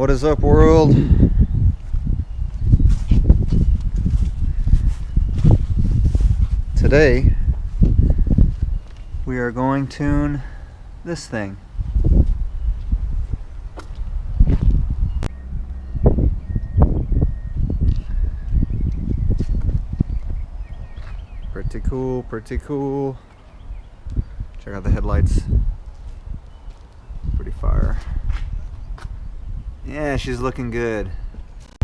What is up, world? Today we are going to tune this thing. Pretty cool, pretty cool. Check out the headlights. Pretty fire. Yeah, she's looking good.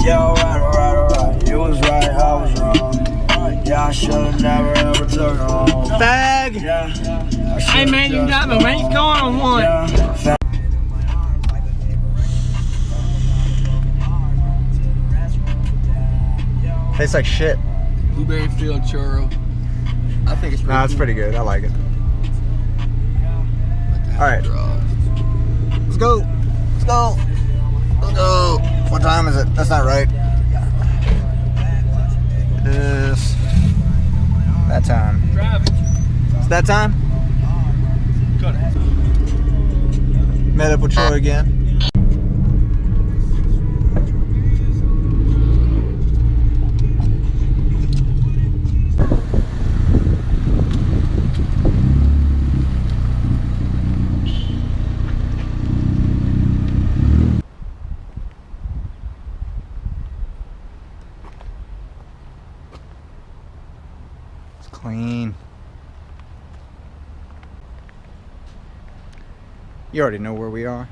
Yeah, alright. You was right, I was wrong. Yeah, I should've never ever took home. Fag! Yeah. Hey man, you driving, man. You going on one? Yeah. Tastes like shit. Blueberry field churro. I think it's pretty Nah, it's cool. pretty good. I like it. Alright. Let's go. Let's go. Let's go. What time is it? That's not right. It is that time. It's that time? Cut it. Met up with Troy again. Clean. You already know where we are.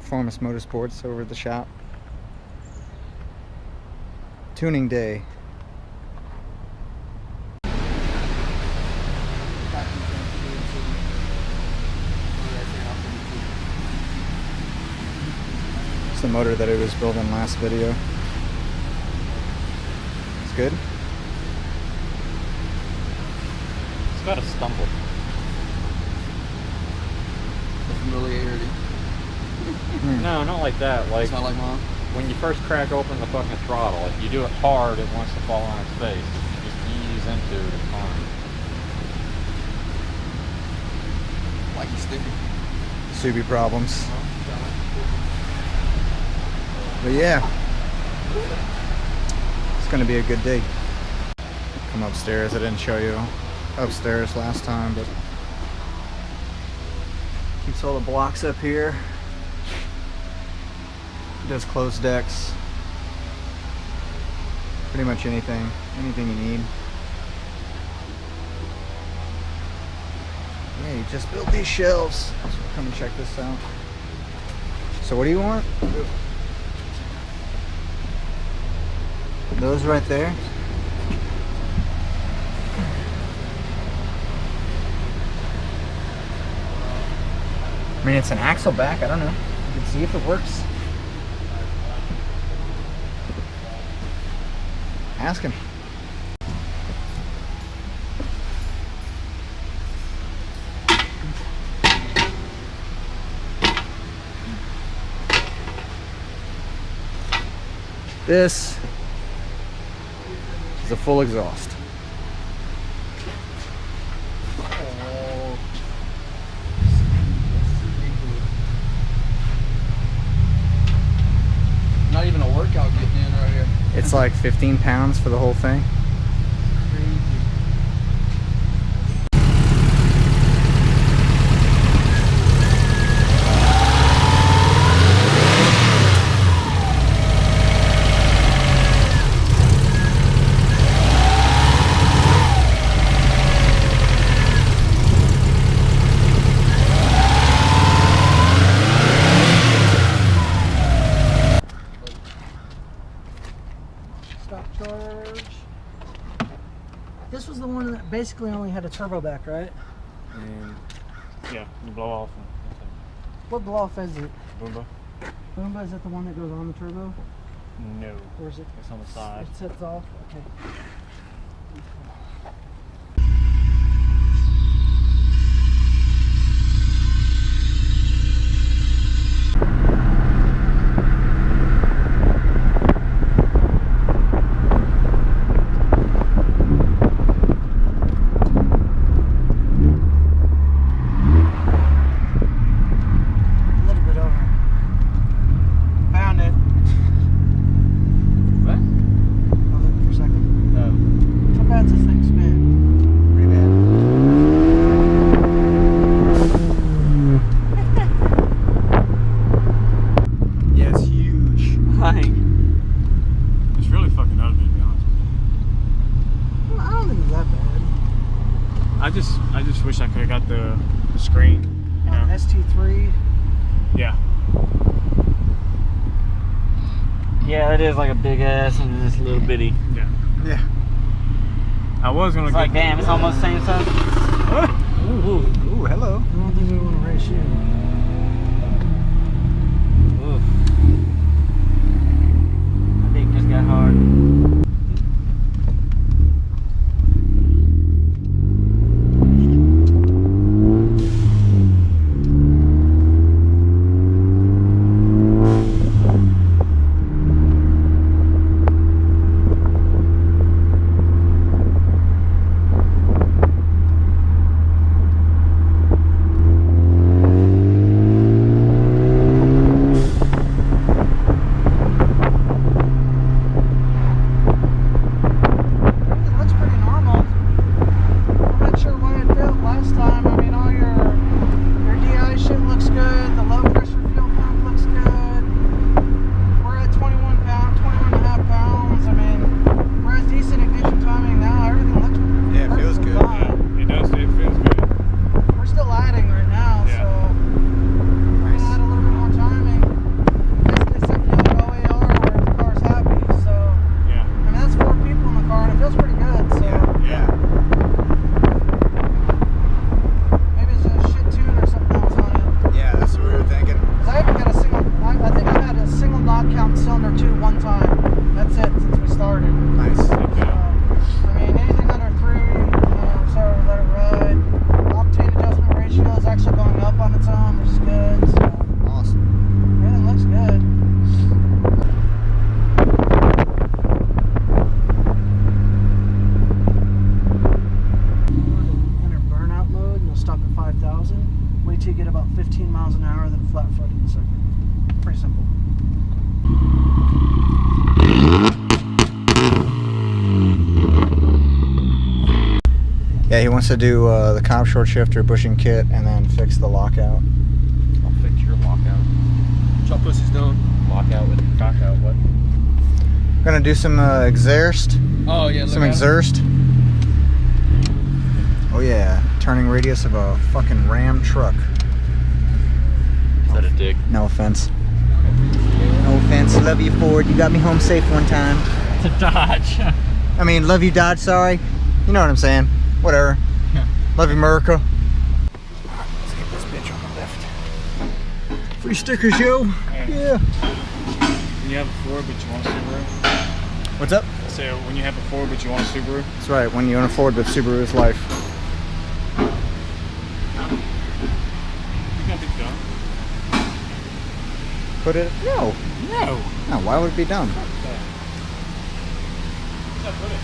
Performance Motorsports over at the shop. Tuning day. It's the motor that it was building last video. It's good. Got a stumble. Familiarity. No, not like that. Like, It's not like mine. when you first crack open the fucking throttle, if you do it hard, it wants to fall on its face. If you just ease into it, it's fine. Like he's sticky. Subi problems. But yeah, it's gonna be a good day. Come upstairs. I didn't show you upstairs last time, but keeps all the blocks up here. Does closed decks. Pretty much anything you need. Yeah, you just built these shelves. So come and check this out. So what do you want? Those right there. I mean, it's an axle back. I don't know. You can see if it works. Ask him. This is a full exhaust. Not even a workout getting in right here. It's like 15 pounds for the whole thing. Stop charge. This was the one that basically only had a turbo back, right? And yeah, you blow off. What blow off is it? Boomba? Boomba, is that the one that goes on the turbo? No. Or is it? It's on the side. It sets off? Okay. A little bit over. You know? ST3. Yeah. Yeah, it is like a big ass and this little bitty. Yeah. Yeah. I was gonna It's get like, damn, it's almost the same size. Ooh, hello. I don't think we want to race you. Oof. My dick just got hard. Yeah, he wants to do the cop short shifter bushing kit and then fix the lockout. I'll fix your lockout. Chop pussy's done. Lockout with cock out, what? Gonna do some exhaust. Oh yeah, Some exhaust. Oh yeah, turning radius of a fucking Ram truck. Is that a dig? No offense. No offense. Love you, Ford. You got me home safe one time. To Dodge. I mean, love you, Dodge. Sorry. You know what I'm saying. Whatever. Yeah. Love you, America. Let's get this bitch on the lift. Free stickers, yo. Yeah. When you have a Ford but you want a Subaru. What's up? So when you have a Ford but you want a Subaru. That's right. When you own a Ford with Subaru is life. You can't be dumb. Put it? No. No. No. Why would it be dumb? Put it.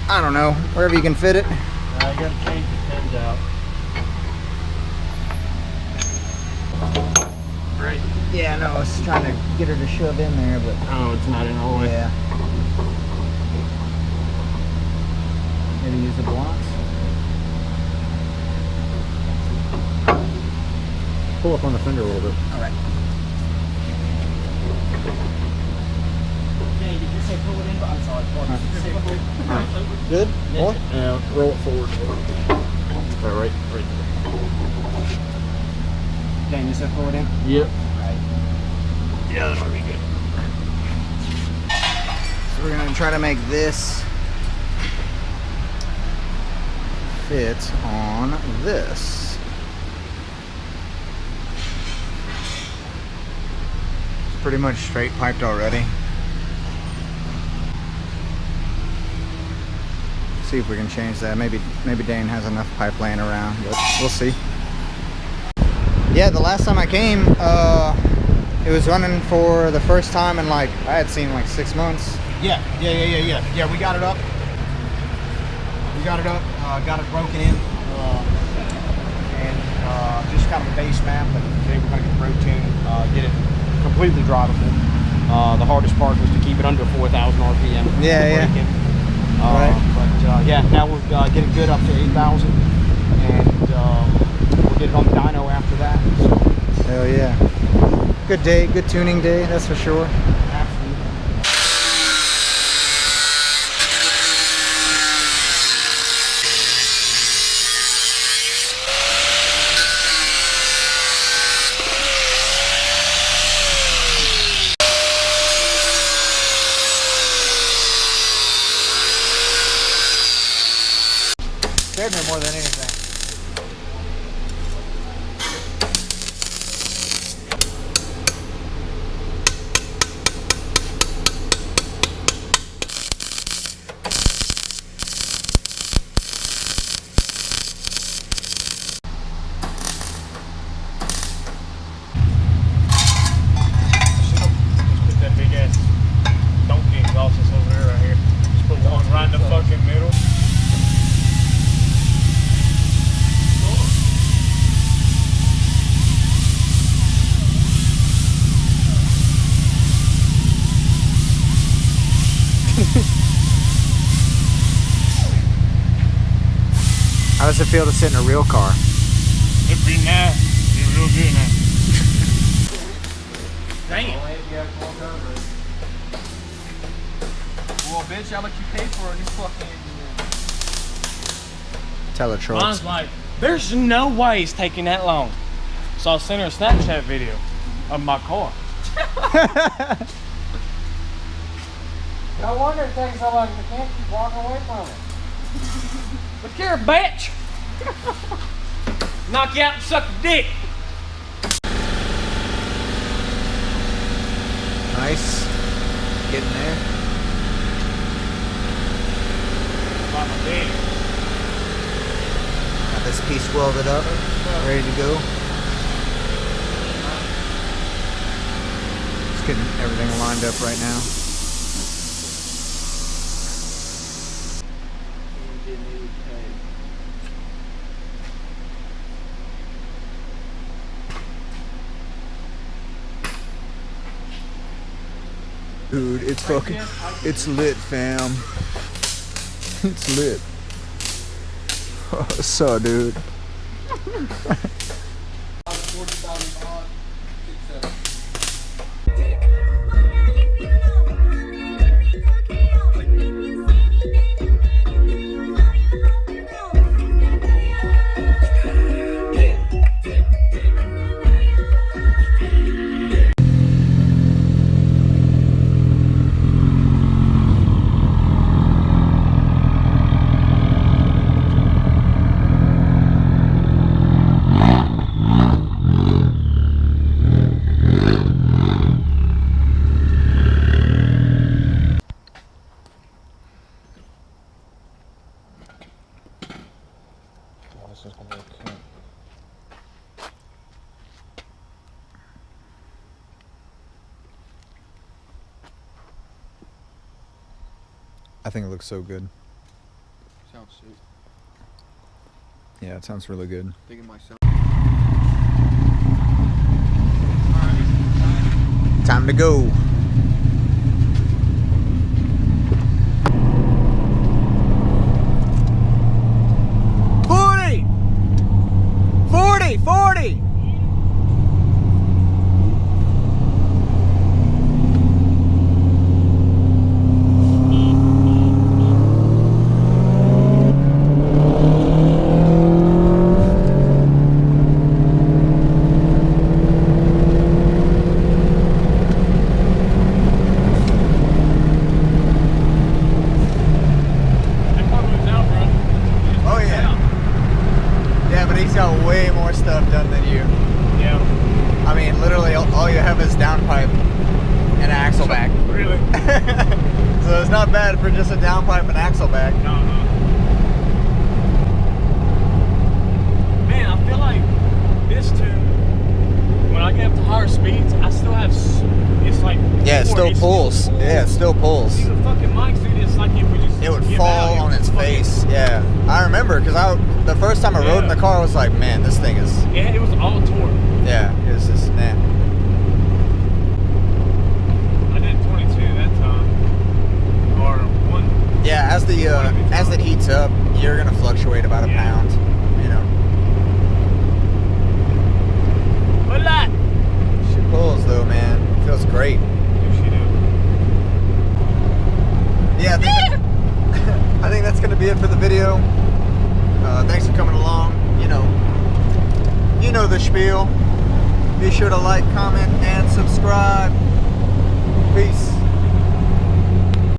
I don't know. Wherever you can fit it. I gotta change the pins out. Right. Yeah, no. I was trying to get her to shove in there, but Oh, it's not in all the way. yeah. Maybe use the blocks. Pull up on the fender a little bit. All right. Did you say pull it in? I'm sorry. Did you say pull it in? Good. More? Yeah, roll it forward. All right, right. Dan, you said pull it in? Yep. Right. Yeah, that'll be good. So we're gonna try to make this fit on this. It's pretty much straight piped already. See if we can change that. Maybe Dane has enough pipe laying around, but we'll see. Yeah, the last time I came, it was running for the first time in like, I had seen like 6 months. Yeah, we got it up. Got it broken in. And just kind of a base map, but today we're going to get the road tuned, get it completely drivable. The hardest part was to keep it under 4,000 RPM. Yeah. Right. But yeah, now we'll get it good up to 8,000, and we'll get it on the dyno after that. So. Hell yeah. Good day, good tuning day, that's for sure. scared me more than anything. Put that big ass donkey exhaust over there right here. Just put one right in the fucking middle. How does it feel to sit in a real car? It'd be nice. It'd be real good now. Damn. Well, bitch, how much you pay for a new fucking... Teletronics. Mine's like, there's no way it's taking that long. So I'll send her a Snapchat video of my car. No wonder it takes so long. You can't keep walking away from it. Look here, bitch. Knock you out and suck a dick. Nice. Getting there. By my dick. Got this piece welded up, ready to go. Just getting everything lined up right now. Dude, it's fucking, it's lit, fam. It's lit. So, dude. I think it looks so good. Sounds sick. Yeah, it sounds really good. Thinking myself. Time to go. Way more stuff done than you. Yeah. I mean, literally, all you have is downpipe and an axle back. Really? So it's not bad for just a downpipe and axle back. No. Man, I feel like this tune, when I get up to higher speeds, I still have, it's like... Yeah, it still pulls. Yeah, it still pulls. See, the fucking mics, dude, it's like if we just... It would fall on its face. Yeah. I remember, because the first time I rode in the car, I was like, man, this thing is... Yeah, it was all torn. Yeah, it was just, man. I did 22 that time. Or one. Yeah, as it heats up, you're going to fluctuate about a pound, you know. But that! She pulls, though, man. It feels great. Yes, she do. Yeah, I think that's going to be it for the video. Thanks for coming along. You know the spiel. Be sure to like, comment, and subscribe. Peace.